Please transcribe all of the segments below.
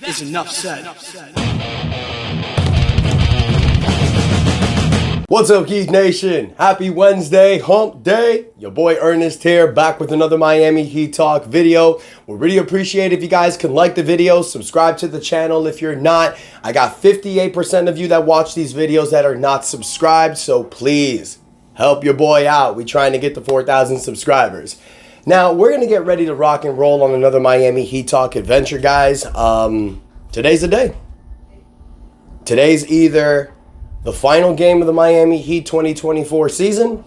is enough said. What's up, Heat Nation? Happy Wednesday, hump day. Your boy Ernest here, back with another Miami Heat Talk video. We'll really appreciate if you guys can like the video, subscribe to the channel if you're not. I got 58% of you that watch these videos that are not subscribed, so please help your boy out. We're trying to get to 4,000 subscribers. Now, we're going to get ready to rock and roll on another Miami Heat Talk adventure, guys. Today's the day. Today's either the final game of the Miami Heat 2024 season,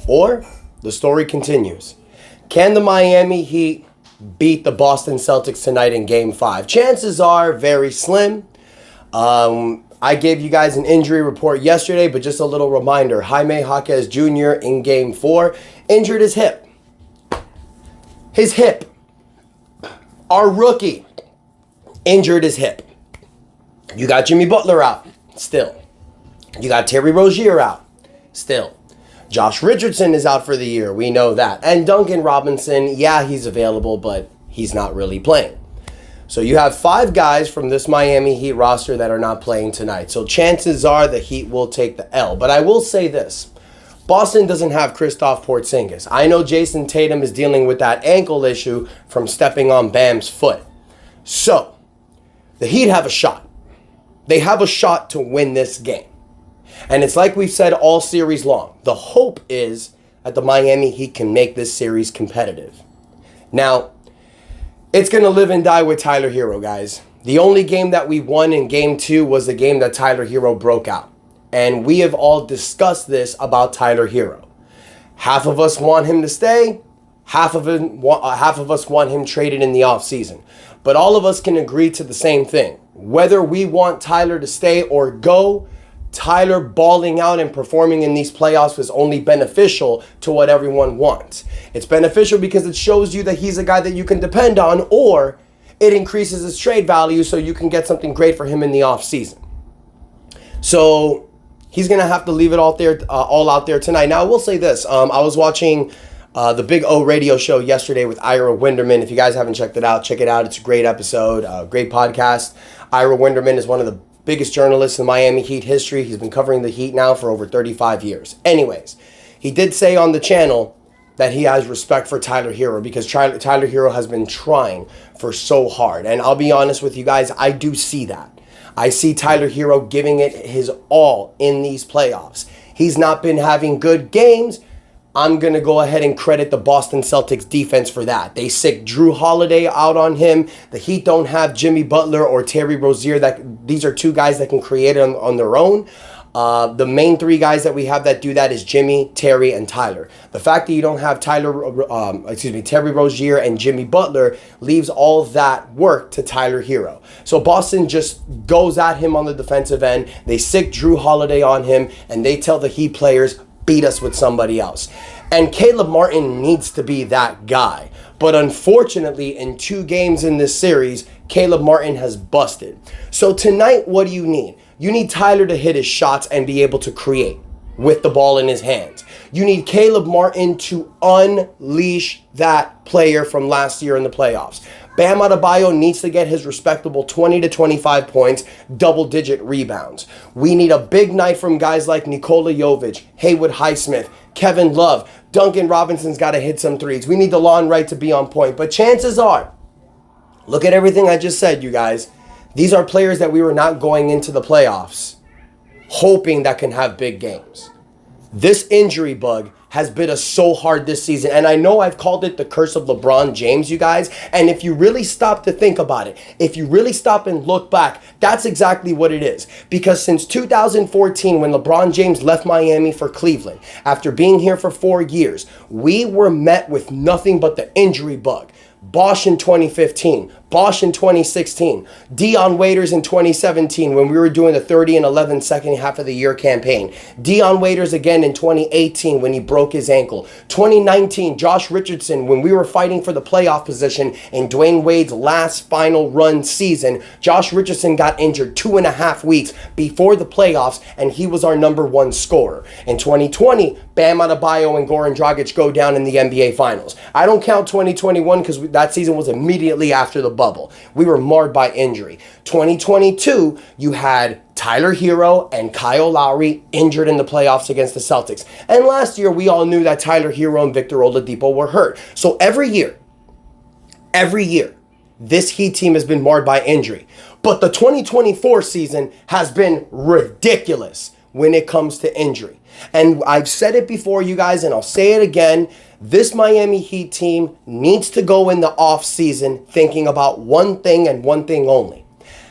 or the story continues. Can the Miami Heat beat the Boston Celtics tonight in Game 5? Chances are very slim. I gave you guys an injury report yesterday, but just a little reminder. Jaime Jaquez Jr. in Game 4 injured his hip. His hip. Our rookie injured his hip. You got Jimmy Butler out, still. You got Terry Rozier out, still. Josh Richardson is out for the year, we know that. And Duncan Robinson, yeah, he's available, but he's not really playing. So you have 5 guys from this Miami Heat roster that are not playing tonight. So chances are the Heat will take the L. But I will say this. Boston doesn't have Kristaps Porzingis. I know Jason Tatum is dealing with that ankle issue from stepping on Bam's foot. So the Heat have a shot. They have a shot to win this game. And it's like we've said all series long. The hope is that the Miami Heat can make this series competitive. Now, it's going to live and die with Tyler Hero, guys. The only game that we won in Game 2 was the game that Tyler Hero broke out. And we have all discussed this about Tyler Hero. Half of us want him to stay. Half of us want him traded in the offseason. But all of us can agree to the same thing. Whether we want Tyler to stay or go, Tyler balling out and performing in these playoffs is only beneficial to what everyone wants. It's beneficial because it shows you that he's a guy that you can depend on, or it increases his trade value so you can get something great for him in the offseason. So he's going to have to leave it all out there tonight. Now, I will say this. I was watching the Big O radio show yesterday with Ira Winderman. If you guys haven't checked it out, check it out. It's a great episode, great podcast. Ira Winderman is one of the biggest journalist in Miami Heat history. He's been covering the Heat now for over 35 years. Anyways, he did say on the channel that he has respect for Tyler Hero because Tyler Hero has been trying for so hard. And I'll be honest with you guys, I do see that. I see Tyler Hero giving it his all in these playoffs. He's not been having good games. I'm going to go ahead and credit the Boston Celtics defense for that. They sick Drew Holiday out on him. The Heat don't have Jimmy Butler or Terry Rozier. These are 2 guys that can create it on their own. The main 3 guys that we have that do that is Jimmy, Terry, and Tyler. The fact that you don't have Terry Rozier and Jimmy Butler leaves all that work to Tyler Hero. So Boston just goes at him on the defensive end. They sick Drew Holiday on him, and they tell the Heat players, beat us with somebody else. And Caleb Martin needs to be that guy. But unfortunately, in 2 games in this series, Caleb Martin has busted. So tonight, what do you need? You need Tyler to hit his shots and be able to create with the ball in his hands. You need Caleb Martin to unleash that player from last year in the playoffs. Bam Adebayo needs to get his respectable 20 to 25 points, double-digit rebounds. We need a big night from guys like Nikola Jovic, Haywood Highsmith, Kevin Love. Duncan Robinson's got to hit some threes. We need DeLon Wright to be on point. But chances are, look at everything I just said, you guys. These are players that we were not going into the playoffs hoping that can have big games. This injury bug has bit us so hard this season. And I know I've called it the curse of LeBron James, you guys. And if you really stop to think about it, if you really stop and look back, that's exactly what it is. Because since 2014, when LeBron James left Miami for Cleveland, after being here for 4 years, we were met with nothing but the injury bug. Bosh in 2015, Bosh in 2016, Dion Waiters in 2017 when we were doing the 30-11 second half of the year campaign. Dion Waiters again in 2018 when he broke his ankle. 2019, Josh Richardson when we were fighting for the playoff position in Dwayne Wade's last final run season. Josh Richardson got injured 2.5 weeks before the playoffs and he was our number 1 scorer. In 2020, Bam Adebayo and Goran Dragic go down in the NBA Finals. I don't count 2021 because That season was immediately after the bubble. We were marred by injury. 2022, you had Tyler Hero and Kyle Lowry injured in the playoffs against the Celtics. And last year, we all knew that Tyler Hero and Victor Oladipo were hurt. So every year, this Heat team has been marred by injury. But the 2024 season has been ridiculous when it comes to injury. And I've said it before, you guys, and I'll say it again. This Miami Heat team needs to go in the offseason thinking about one thing and one thing only.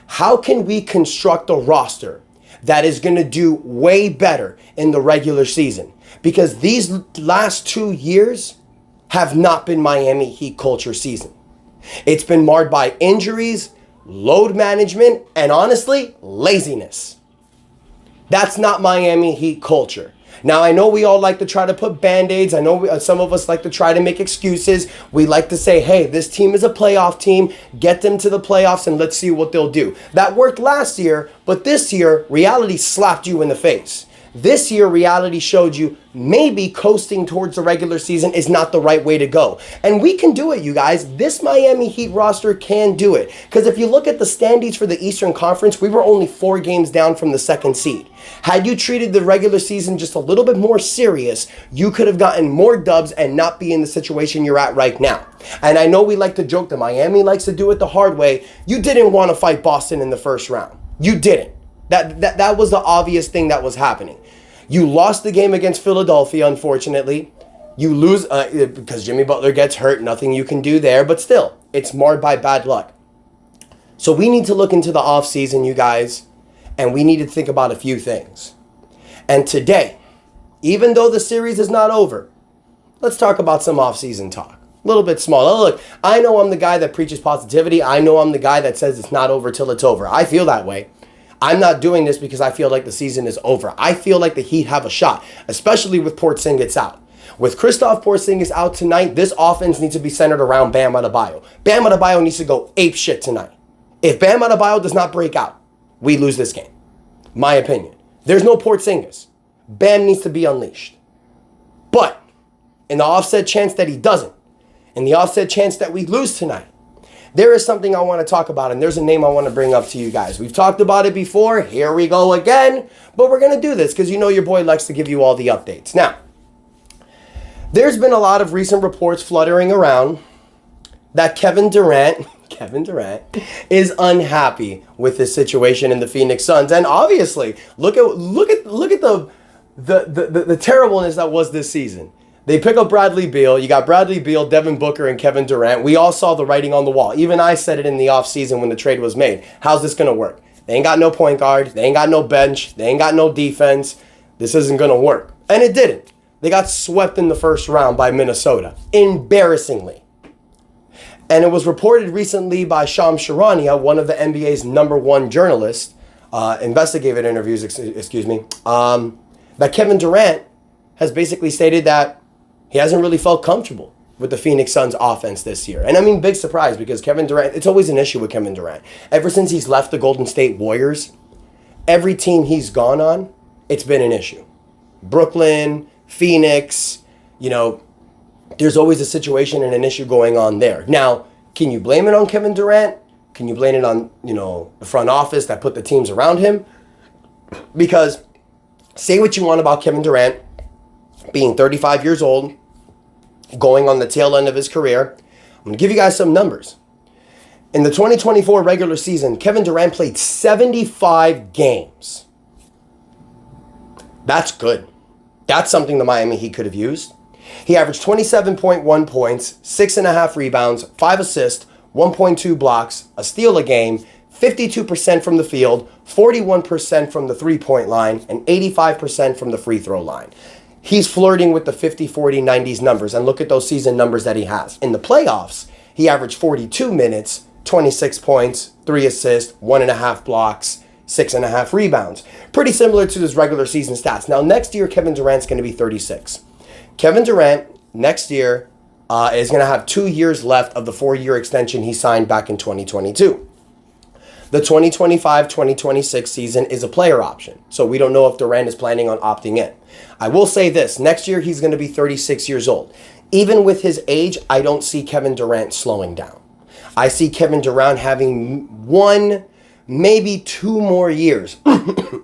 How can we construct a roster that is going to do way better in the regular season? Because these last 2 years have not been Miami Heat culture season. It's been marred by injuries, load management, and honestly, laziness. That's not Miami Heat culture. Now, I know we all like to try to put Band-Aids. I know some of us like to try to make excuses. We like to say, hey, this team is a playoff team. Get them to the playoffs and let's see what they'll do. That worked last year, but this year, reality slapped you in the face. This year, reality showed you maybe coasting towards the regular season is not the right way to go. And we can do it, you guys. This Miami Heat roster can do it. Because if you look at the standings for the Eastern Conference, we were only 4 games down from the 2nd seed. Had you treated the regular season just a little bit more serious, you could have gotten more dubs and not be in the situation you're at right now. And I know we like to joke that Miami likes to do it the hard way. You didn't want to fight Boston in the first round. You didn't. That was the obvious thing that was happening. You lost the game against Philadelphia, unfortunately. You lose because Jimmy Butler gets hurt. Nothing you can do there. But still, it's marred by bad luck. So we need to look into the offseason, you guys, and we need to think about a few things. And today, even though the series is not over, let's talk about some offseason talk. A little bit small. Oh, look, I know I'm the guy that preaches positivity. I know I'm the guy that says it's not over till it's over. I feel that way. I'm not doing this because I feel like the season is over. I feel like the Heat have a shot, especially with Porzingis out. With Kristaps Porzingis out tonight, this offense needs to be centered around Bam Adebayo. Bam Adebayo needs to go ape shit tonight. If Bam Adebayo does not break out, we lose this game. My opinion. There's no Porzingis. Bam needs to be unleashed. But in the offset chance that he doesn't, in the offset chance that we lose tonight, there is something I want to talk about, and there's a name I want to bring up to you guys. We've talked about it before. Here we go again. But we're going to do this because you know your boy likes to give you all the updates. Now, there's been a lot of recent reports fluttering around that Kevin Durant is unhappy with this situation in the Phoenix Suns. And obviously, look at the terribleness that was this season. They pick up Bradley Beal. You got Bradley Beal, Devin Booker, and Kevin Durant. We all saw the writing on the wall. Even I said it in the offseason when the trade was made. How's this going to work? They ain't got no point guard. They ain't got no bench. They ain't got no defense. This isn't going to work. And it didn't. They got swept in the first round by Minnesota. Embarrassingly. And it was reported recently by Shams Charania, one of the NBA's #1 journalists, investigative interviews, that Kevin Durant has basically stated that he hasn't really felt comfortable with the Phoenix Suns offense this year. And I mean, big surprise because Kevin Durant, it's always an issue with Kevin Durant. Ever since he's left the Golden State Warriors, every team he's gone on, it's been an issue. Brooklyn, Phoenix, there's always a situation and an issue going on there. Now, can you blame it on Kevin Durant? Can you blame it on, the front office that put the teams around him? Because say what you want about Kevin Durant being 35 years old, going on the tail end of his career. I'm going to give you guys some numbers. In the 2024 regular season, Kevin Durant played 75 games. That's good. That's something the Miami Heat could have used. He averaged 27.1 points, 6.5 rebounds, 5 assists, 1.2 blocks, a steal a game, 52% from the field, 41% from the three-point line, and 85% from the free throw line. He's flirting with the 50, 40, 90s numbers, and look at those season numbers that he has. In the playoffs, he averaged 42 minutes, 26 points, 3 assists, 1.5 blocks, 6.5 rebounds. Pretty similar to his regular season stats. Now, next year, Kevin Durant's going to be 36. Kevin Durant, next year, is going to have 2 years left of the 4-year extension he signed back in 2022. The 2025-2026 season is a player option, so we don't know if Durant is planning on opting in. I will say this, next year he's going to be 36 years old. Even with his age, I don't see Kevin Durant slowing down. I see Kevin Durant having one, maybe 2 more years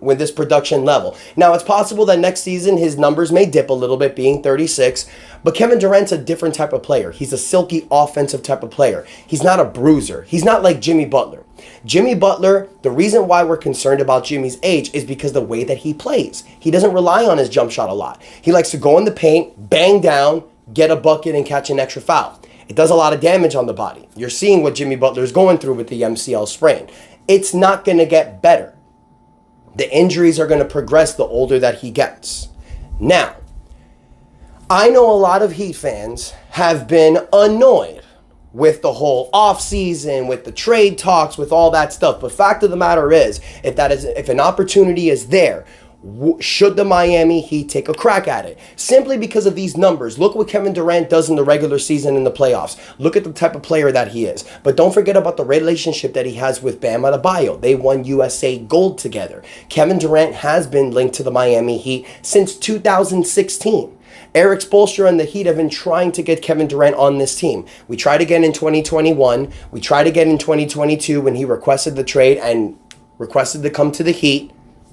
with this production level. Now, it's possible that next season his numbers may dip a little bit, being 36, but Kevin Durant's a different type of player. He's a silky offensive type of player. He's not a bruiser. He's not like Jimmy Butler. Jimmy Butler, the reason why we're concerned about Jimmy's age is because the way that he plays. He doesn't rely on his jump shot a lot. He likes to go in the paint, bang down, get a bucket, and catch an extra foul. It does a lot of damage on the body. You're seeing what Jimmy Butler is going through with the MCL sprain. It's not going to get better. The injuries are going to progress the older that he gets. Now, I know a lot of Heat fans have been annoyed with the whole offseason, with the trade talks, with all that stuff. But fact of the matter is, if an opportunity is there, should the Miami Heat take a crack at it? Simply because of these numbers. Look what Kevin Durant does in the regular season in the playoffs. Look at the type of player that he is. But don't forget about the relationship that he has with Bam Adebayo. They won USA Gold together. Kevin Durant has been linked to the Miami Heat since 2016. Eric Spoelstra and the Heat have been trying to get Kevin Durant on this team. We tried again in 2021. We tried again in 2022 when he requested the trade and requested to come to the Heat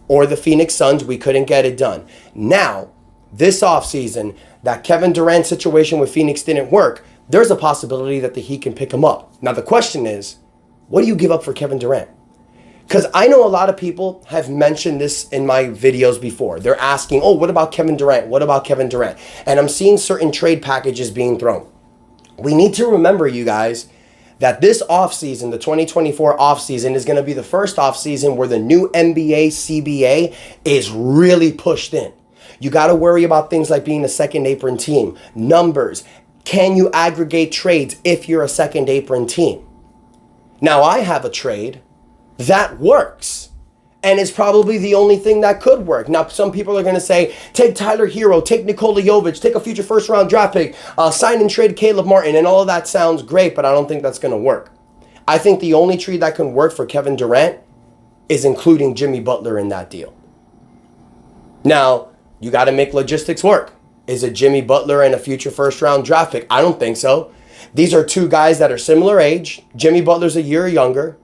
or the Phoenix Suns. We couldn't get it done. Now, this offseason, that Kevin Durant situation with Phoenix didn't work. There's a possibility that the Heat can pick him up. Now, the question is, what do you give up for Kevin Durant? Because I know a lot of people have mentioned this in my videos before. They're asking, oh, what about Kevin Durant? What about Kevin Durant? And I'm seeing certain trade packages being thrown. We need to remember, you guys, that this offseason, the 2024 offseason, is going to be the first offseason where the new NBA CBA is really pushed in. You got to worry about things like being a second apron team, numbers. Can you aggregate trades if you're a second apron team? Now, I have a trade that works, and it's probably the only thing that could work. Now, some people are going to say, take Tyler Hero, take Nikola Jovic, take a future first-round draft pick, sign and trade Caleb Martin, and all of that sounds great, but I don't think that's going to work. I think the only trade that can work for Kevin Durant is including Jimmy Butler in that deal. Now, you got to make logistics work. Is it Jimmy Butler and a future first-round draft pick? I don't think so. These are two guys that are similar age. Jimmy Butler's a year younger.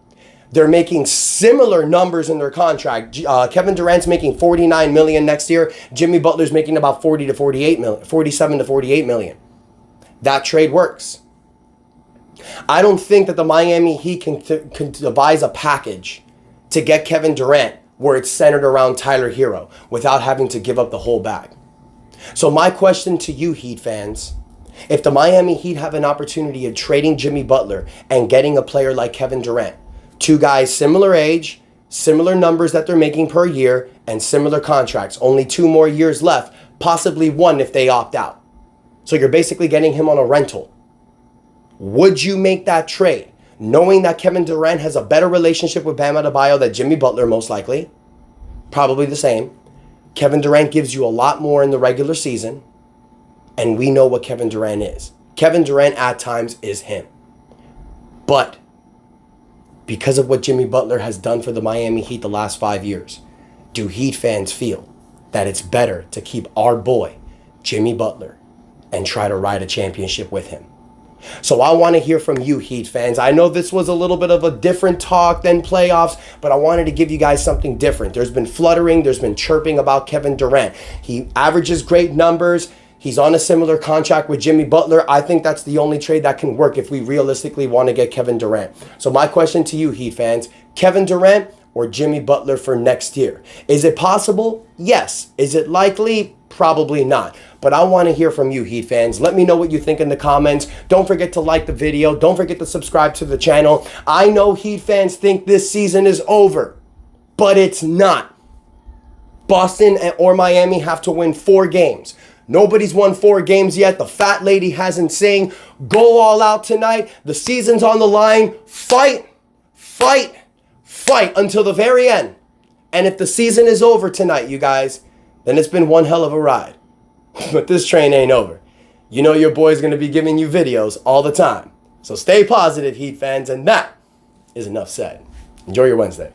They're making similar numbers in their contract. Kevin Durant's making $49 million next year. Jimmy Butler's making about $47 to $48 million. That trade works. I don't think that the Miami Heat can devise a package to get Kevin Durant where it's centered around Tyler Hero without having to give up the whole bag. So my question to you, Heat fans, if the Miami Heat have an opportunity of trading Jimmy Butler and getting a player like Kevin Durant, two guys similar age, similar numbers that they're making per year, and similar contracts. Only 2 more years left, possibly 1 if they opt out. So you're basically getting him on a rental. Would you make that trade, knowing that Kevin Durant has a better relationship with Bam Adebayo than Jimmy Butler, most likely? Probably the same. Kevin Durant gives you a lot more in the regular season, and we know what Kevin Durant is. Kevin Durant at times is him. But because of what Jimmy Butler has done for the Miami Heat the last 5 years, do Heat fans feel that it's better to keep our boy, Jimmy Butler, and try to ride a championship with him? So I want to hear from you, Heat fans. I know this was a little bit of a different talk than playoffs, but I wanted to give you guys something different. There's been fluttering, there's been chirping about Kevin Durant. He averages great numbers. He's on a similar contract with Jimmy Butler. I think that's the only trade that can work if we realistically want to get Kevin Durant. So my question to you, Heat fans, Kevin Durant or Jimmy Butler for next year? Is it possible? Yes. Is it likely? Probably not. But I want to hear from you, Heat fans. Let me know what you think in the comments. Don't forget to like the video. Don't forget to subscribe to the channel. I know Heat fans think this season is over, but it's not. Boston or Miami have to win 4 games. Nobody's won 4 games yet. The fat lady hasn't sang. Go all out tonight. The season's on the line. Fight, fight, fight until the very end. And if the season is over tonight, you guys, then it's been one hell of a ride. But this train ain't over. You know your boy's going to be giving you videos all the time. So stay positive, Heat fans, and that is enough said. Enjoy your Wednesday.